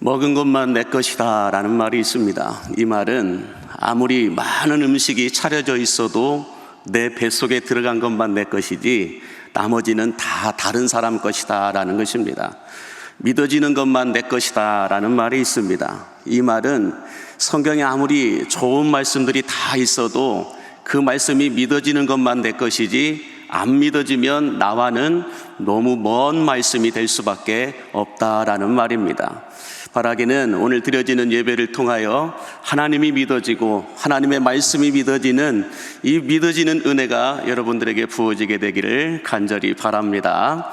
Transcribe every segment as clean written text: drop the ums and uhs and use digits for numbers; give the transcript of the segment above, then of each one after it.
먹은 것만 내 것이다 라는 말이 있습니다. 이 말은 아무리 많은 음식이 차려져 있어도 내 뱃속에 들어간 것만 내 것이지 나머지는 다 다른 사람 것이다 라는 것입니다. 믿어지는 것만 내 것이다 라는 말이 있습니다. 이 말은 성경에 아무리 좋은 말씀들이 다 있어도 그 말씀이 믿어지는 것만 내 것이지 안 믿어지면 나와는 너무 먼 말씀이 될 수밖에 없다라는 말입니다. 바라기는 오늘 드려지는 예배를 통하여 하나님이 믿어지고 하나님의 말씀이 믿어지는 이 믿어지는 은혜가 여러분들에게 부어지게 되기를 간절히 바랍니다.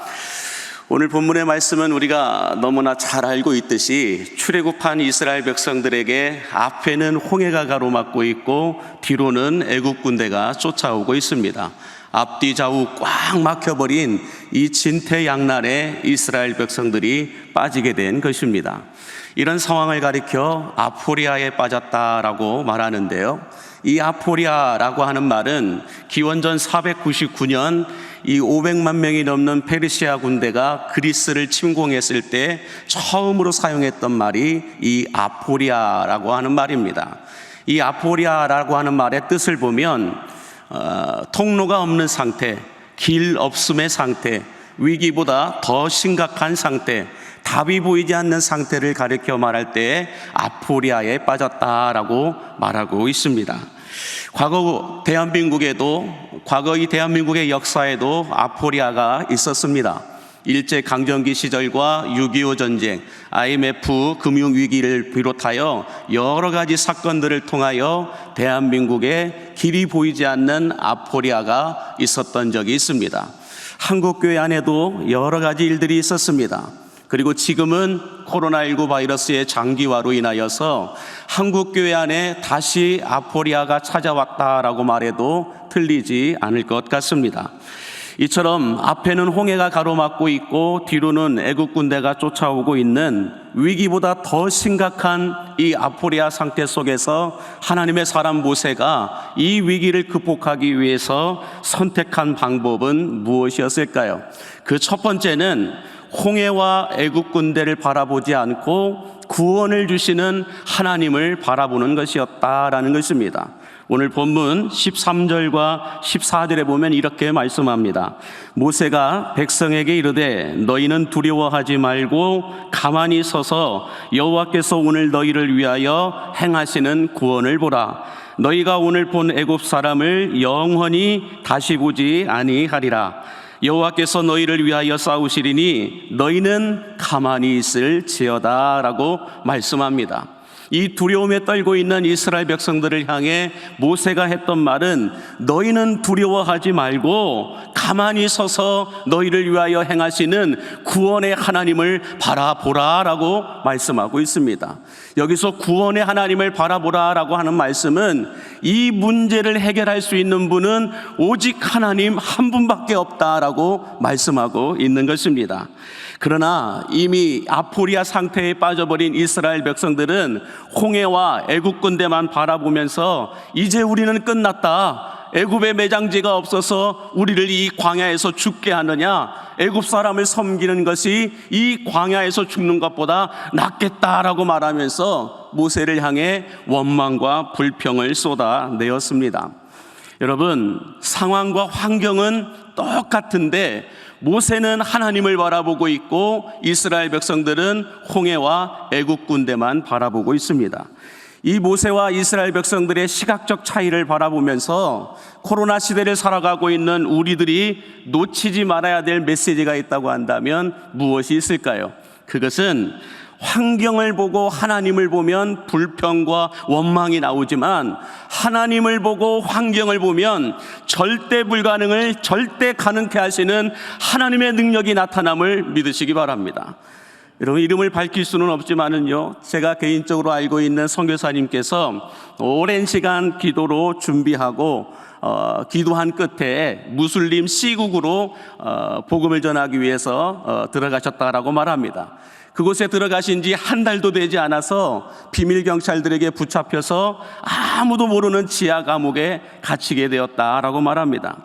오늘 본문의 말씀은 우리가 너무나 잘 알고 있듯이 출애굽한 이스라엘 백성들에게 앞에는 홍해가 가로막고 있고 뒤로는 애국 군대가 쫓아오고 있습니다. 앞뒤 좌우 꽉 막혀버린 이 진퇴양난에 이스라엘 백성들이 빠지게 된 것입니다. 이런 상황을 가리켜 아포리아에 빠졌다라고 말하는데요. 이 아포리아라고 하는 말은 기원전 499년 이 500만 명이 넘는 페르시아 군대가 그리스를 침공했을 때 처음으로 사용했던 말이 이 아포리아라고 하는 말입니다. 이 아포리아라고 하는 말의 뜻을 보면 통로가 없는 상태, 길 없음의 상태, 위기보다 더 심각한 상태, 답이 보이지 않는 상태를 가리켜 말할 때 아포리아에 빠졌다라고 말하고 있습니다. 과거 이 대한민국의 역사에도 아포리아가 있었습니다. 일제강점기 시절과 6.25 전쟁, IMF 금융위기를 비롯하여 여러 가지 사건들을 통하여 대한민국에 길이 보이지 않는 아포리아가 있었던 적이 있습니다. 한국교회 안에도 여러 가지 일들이 있었습니다. 그리고 지금은 코로나19 바이러스의 장기화로 인하여서 한국교회 안에 다시 아포리아가 찾아왔다라고 말해도 틀리지 않을 것 같습니다. 이처럼 앞에는 홍해가 가로막고 있고 뒤로는 애국 군대가 쫓아오고 있는 위기보다 더 심각한 이 아포리아 상태 속에서 하나님의 사람 모세가 이 위기를 극복하기 위해서 선택한 방법은 무엇이었을까요? 그 첫 번째는 홍해와 애국 군대를 바라보지 않고 구원을 주시는 하나님을 바라보는 것이었다라는 것입니다. 오늘 본문 13절과 14절에 보면 이렇게 말씀합니다. 모세가 백성에게 이르되 너희는 두려워하지 말고 가만히 서서 여호와께서 오늘 너희를 위하여 행하시는 구원을 보라. 너희가 오늘 본 애굽 사람을 영원히 다시 보지 아니하리라. 여호와께서 너희를 위하여 싸우시리니 너희는 가만히 있을지어다 라고 말씀합니다. 이 두려움에 떨고 있는 이스라엘 백성들을 향해 모세가 했던 말은 너희는 두려워하지 말고 가만히 서서 너희를 위하여 행하시는 구원의 하나님을 바라보라 라고 말씀하고 있습니다. 여기서 구원의 하나님을 바라보라 라고 하는 말씀은 이 문제를 해결할 수 있는 분은 오직 하나님 한 분밖에 없다라고 말씀하고 있는 것입니다. 그러나 이미 아포리아 상태에 빠져버린 이스라엘 백성들은 홍해와 애국 군대만 바라보면서 이제 우리는 끝났다. 애굽의 매장지가 없어서 우리를 이 광야에서 죽게 하느냐, 애굽 사람을 섬기는 것이 이 광야에서 죽는 것보다 낫겠다라고 말하면서 모세를 향해 원망과 불평을 쏟아내었습니다. 여러분, 상황과 환경은 똑같은데 모세는 하나님을 바라보고 있고 이스라엘 백성들은 홍해와 애국 군대만 바라보고 있습니다. 이 모세와 이스라엘 백성들의 시각적 차이를 바라보면서 코로나 시대를 살아가고 있는 우리들이 놓치지 말아야 될 메시지가 있다고 한다면 무엇이 있을까요? 그것은 환경을 보고 하나님을 보면 불평과 원망이 나오지만 하나님을 보고 환경을 보면 절대 불가능을 절대 가능케 하시는 하나님의 능력이 나타남을 믿으시기 바랍니다. 여러분, 이름을 밝힐 수는 없지만은요, 제가 개인적으로 알고 있는 선교사님께서 오랜 시간 기도로 준비하고 기도한 끝에 무슬림 C국으로 복음을 전하기 위해서 들어가셨다라고 말합니다. 그곳에 들어가신 지 한 달도 되지 않아서 비밀 경찰들에게 붙잡혀서 아무도 모르는 지하 감옥에 갇히게 되었다라고 말합니다.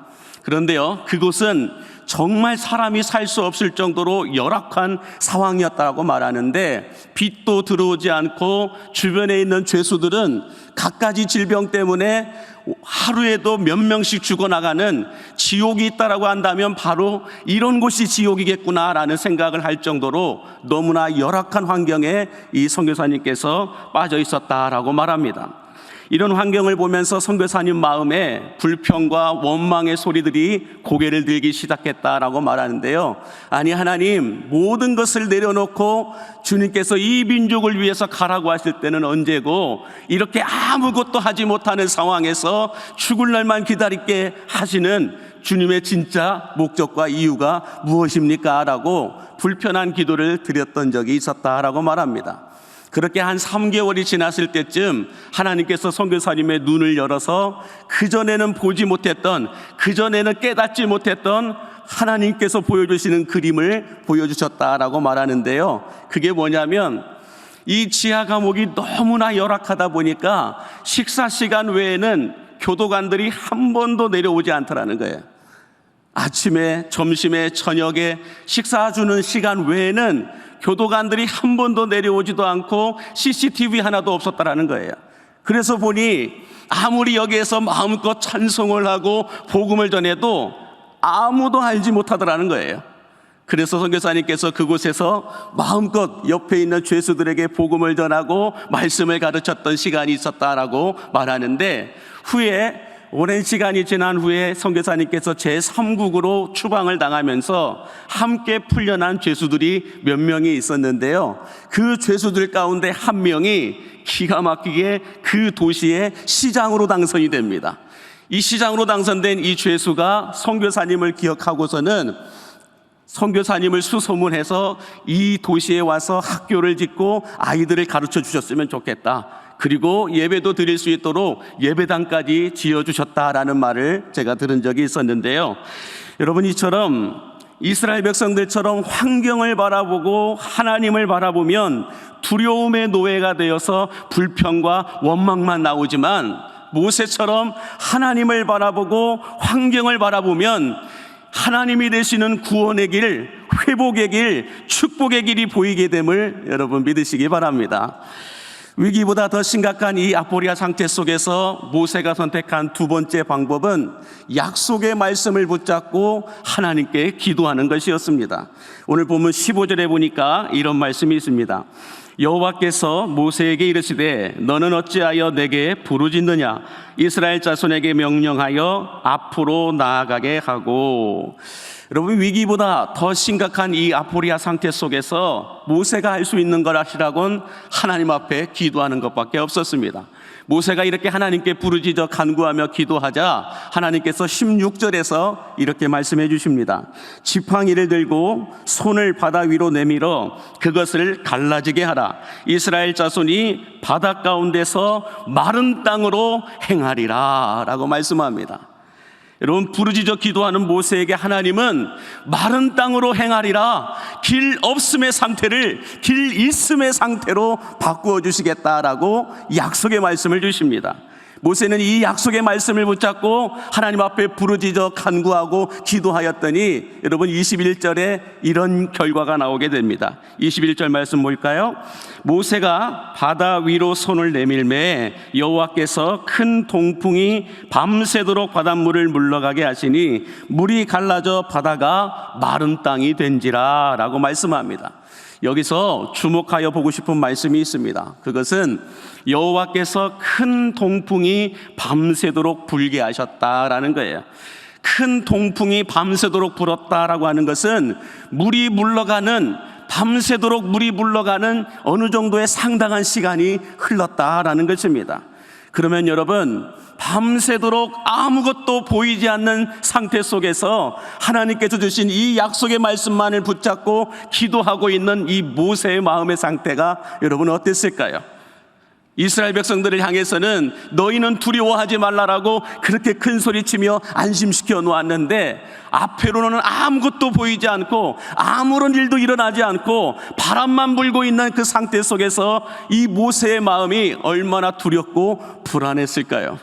그런데요, 그곳은 정말 사람이 살 수 없을 정도로 열악한 상황이었다고 말하는데, 빛도 들어오지 않고 주변에 있는 죄수들은 갖가지 질병 때문에 하루에도 몇 명씩 죽어나가는 지옥이 있다라고 한다면 바로 이런 곳이 지옥이겠구나라는 생각을 할 정도로 너무나 열악한 환경에 이 선교사님께서 빠져 있었다라고 말합니다. 이런 환경을 보면서 선교사님 마음에 불평과 원망의 소리들이 고개를 들기 시작했다라고 말하는데요. 아니, 하나님, 모든 것을 내려놓고 주님께서 이 민족을 위해서 가라고 하실 때는 언제고, 이렇게 아무것도 하지 못하는 상황에서 죽을 날만 기다리게 하시는 주님의 진짜 목적과 이유가 무엇입니까? 라고 불편한 기도를 드렸던 적이 있었다라고 말합니다. 그렇게 한 3개월이 지났을 때쯤 하나님께서 선교사님의 눈을 열어서 그전에는 보지 못했던, 그전에는 깨닫지 못했던 하나님께서 보여주시는 그림을 보여주셨다라고 말하는데요. 그게 뭐냐면, 이 지하 감옥이 너무나 열악하다 보니까 식사 시간 외에는 교도관들이 한 번도 내려오지 않더라는 거예요. 아침에, 점심에, 저녁에 식사 주는 시간 외에는 교도관들이 한 번도 내려오지도 않고 CCTV 하나도 없었다라는 거예요. 그래서 보니 아무리 여기에서 마음껏 찬송을 하고 복음을 전해도 아무도 알지 못하더라는 거예요. 그래서 선교사님께서 그곳에서 마음껏 옆에 있는 죄수들에게 복음을 전하고 말씀을 가르쳤던 시간이 있었다라고 말하는데, 후에 오랜 시간이 지난 후에 선교사님께서 제3국으로 추방을 당하면서 함께 풀려난 죄수들이 몇 명이 있었는데요. 그 죄수들 가운데 한 명이 기가 막히게 그 도시의 시장으로 당선이 됩니다. 이 시장으로 당선된 이 죄수가 선교사님을 기억하고서는 선교사님을 수소문해서 이 도시에 와서 학교를 짓고 아이들을 가르쳐 주셨으면 좋겠다, 그리고 예배도 드릴 수 있도록 예배당까지 지어주셨다라는 말을 제가 들은 적이 있었는데요. 여러분, 이처럼 이스라엘 백성들처럼 환경을 바라보고 하나님을 바라보면 두려움의 노예가 되어서 불평과 원망만 나오지만, 모세처럼 하나님을 바라보고 환경을 바라보면 하나님이 되시는 구원의 길, 회복의 길, 축복의 길이 보이게 됨을 여러분 믿으시기 바랍니다. 위기보다 더 심각한 이 아포리아 상태 속에서 모세가 선택한 두 번째 방법은 약속의 말씀을 붙잡고 하나님께 기도하는 것이었습니다. 오늘 본문 15절에 보니까 이런 말씀이 있습니다. 여호와께서 모세에게 이르시되 너는 어찌하여 내게 부르짖느냐, 이스라엘 자손에게 명령하여 앞으로 나아가게 하고. 여러분, 위기보다 더 심각한 이 아포리아 상태 속에서 모세가 할 수 있는 걸 하시라곤 하나님 앞에 기도하는 것밖에 없었습니다. 모세가 이렇게 하나님께 부르짖어 간구하며 기도하자 하나님께서 16절에서 이렇게 말씀해 주십니다. 지팡이를 들고 손을 바다 위로 내밀어 그것을 갈라지게 하라. 이스라엘 자손이 바다 가운데서 마른 땅으로 행하리라 라고 말씀합니다. 여러분, 부르짖어 기도하는 모세에게 하나님은 마른 땅으로 행하리라, 길 없음의 상태를 길 있음의 상태로 바꾸어 주시겠다라고 약속의 말씀을 주십니다. 모세는 이 약속의 말씀을 붙잡고 하나님 앞에 부르짖어 간구하고 기도하였더니 여러분 21절에 이런 결과가 나오게 됩니다. 21절 말씀 뭘까요? 모세가 바다 위로 손을 내밀매 여호와께서 큰 동풍이 밤새도록 바닷물을 물러가게 하시니 물이 갈라져 바다가 마른 땅이 된지라 라고 말씀합니다. 여기서 주목하여 보고 싶은 말씀이 있습니다. 그것은 여호와께서 큰 동풍이 밤새도록 불게 하셨다라는 거예요. 큰 동풍이 밤새도록 불었다라고 하는 것은 물이 물러가는, 밤새도록 물이 물러가는 어느 정도의 상당한 시간이 흘렀다라는 것입니다. 그러면 여러분, 밤새도록 아무것도 보이지 않는 상태 속에서 하나님께서 주신 이 약속의 말씀만을 붙잡고 기도하고 있는 이 모세의 마음의 상태가 여러분 어땠을까요? 이스라엘 백성들을 향해서는 너희는 두려워하지 말라라고 그렇게 큰 소리치며 안심시켜 놓았는데 앞으로는 아무것도 보이지 않고 아무런 일도 일어나지 않고 바람만 불고 있는 그 상태 속에서 이 모세의 마음이 얼마나 두렵고 불안했을까요?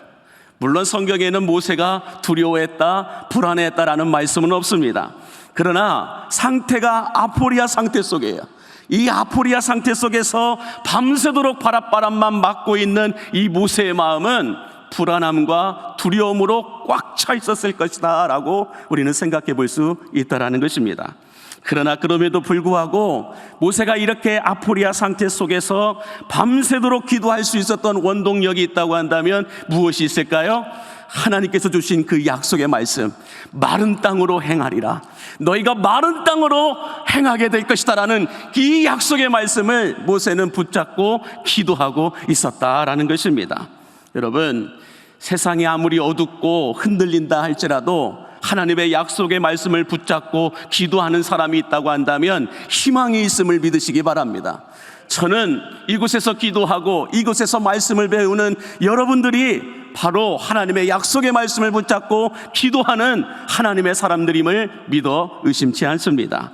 물론 성경에는 모세가 두려워했다, 불안해했다라는 말씀은 없습니다. 그러나 상태가 아포리아 상태 속이에요. 이 아포리아 상태 속에서 밤새도록 바닷바람만 맞고 있는 이 모세의 마음은 불안함과 두려움으로 꽉 차 있었을 것이다 라고 우리는 생각해 볼 수 있다라는 것입니다. 그러나 그럼에도 불구하고 모세가 이렇게 아포리아 상태 속에서 밤새도록 기도할 수 있었던 원동력이 있다고 한다면 무엇이 있을까요? 하나님께서 주신 그 약속의 말씀, 마른 땅으로 행하리라, 너희가 마른 땅으로 행하게 될 것이다 라는 이 약속의 말씀을 모세는 붙잡고 기도하고 있었다라는 것입니다. 여러분, 세상이 아무리 어둡고 흔들린다 할지라도 하나님의 약속의 말씀을 붙잡고 기도하는 사람이 있다고 한다면 희망이 있음을 믿으시기 바랍니다. 저는 이곳에서 기도하고 이곳에서 말씀을 배우는 여러분들이 바로 하나님의 약속의 말씀을 붙잡고 기도하는 하나님의 사람들임을 믿어 의심치 않습니다.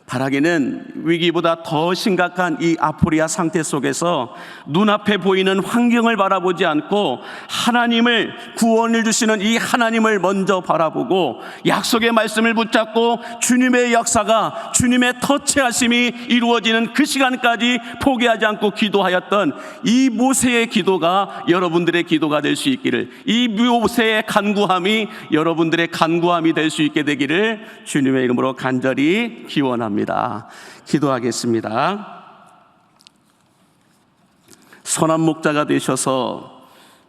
바라기는 위기보다 더 심각한 이 아포리아 상태 속에서 눈앞에 보이는 환경을 바라보지 않고 하나님을, 구원을 주시는 이 하나님을 먼저 바라보고 약속의 말씀을 붙잡고 주님의 역사가, 주님의 터치하심이 이루어지는 그 시간까지 포기하지 않고 기도하였던 이 모세의 기도가 여러분들의 기도가 될 수 있기를, 이 모세의 간구함이 여러분들의 간구함이 될 수 있게 되기를 주님의 이름으로 간절히 기원합니다. 기도하겠습니다. 선한 목자가 되셔서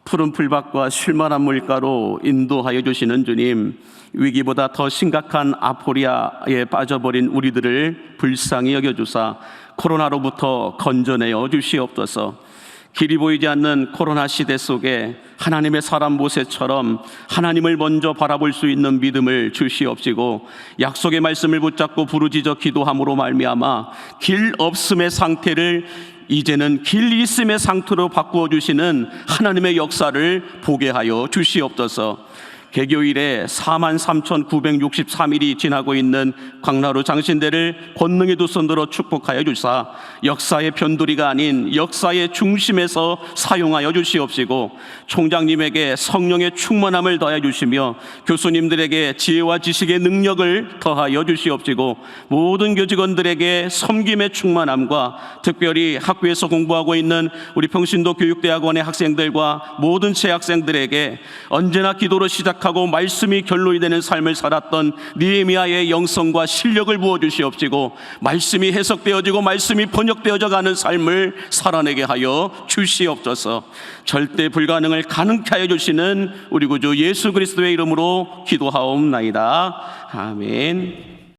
푸른 풀밭과 쉴만한 물가로 인도하여 주시는 주님, 위기보다 더 심각한 아포리아에 빠져버린 우리들을 불쌍히 여겨주사 코로나로부터 건져내어 주시옵소서. 길이 보이지 않는 코로나 시대 속에 하나님의 사람 모세처럼 하나님을 먼저 바라볼 수 있는 믿음을 주시옵시고, 약속의 말씀을 붙잡고 부르짖어 기도함으로 말미암아 길 없음의 상태를 이제는 길 있음의 상태로 바꾸어 주시는 하나님의 역사를 보게 하여 주시옵소서. 개교일에 43,963일이 지나고 있는 광나루 장신대를 권능의 두 손들어 축복하여 주사 역사의 변두리가 아닌 역사의 중심에서 사용하여 주시옵시고, 총장님에게 성령의 충만함을 더해 주시며 교수님들에게 지혜와 지식의 능력을 더하여 주시옵시고, 모든 교직원들에게 섬김의 충만함과 특별히 학교에서 공부하고 있는 우리 평신도 교육대학원의 학생들과 모든 재학생들에게 언제나 기도로 시작하고 말씀이 결론이 되는 삶을 살았던 느헤미야의 영성과 실력을 부어주시옵시고, 말씀이 해석되어지고 말씀이 번역되어져 가는 삶을 살아내게 하여 주시옵소서. 절대 불가능을 가능케 하여 주시는 우리 구주 예수 그리스도의 이름으로 기도하옵나이다. 아멘.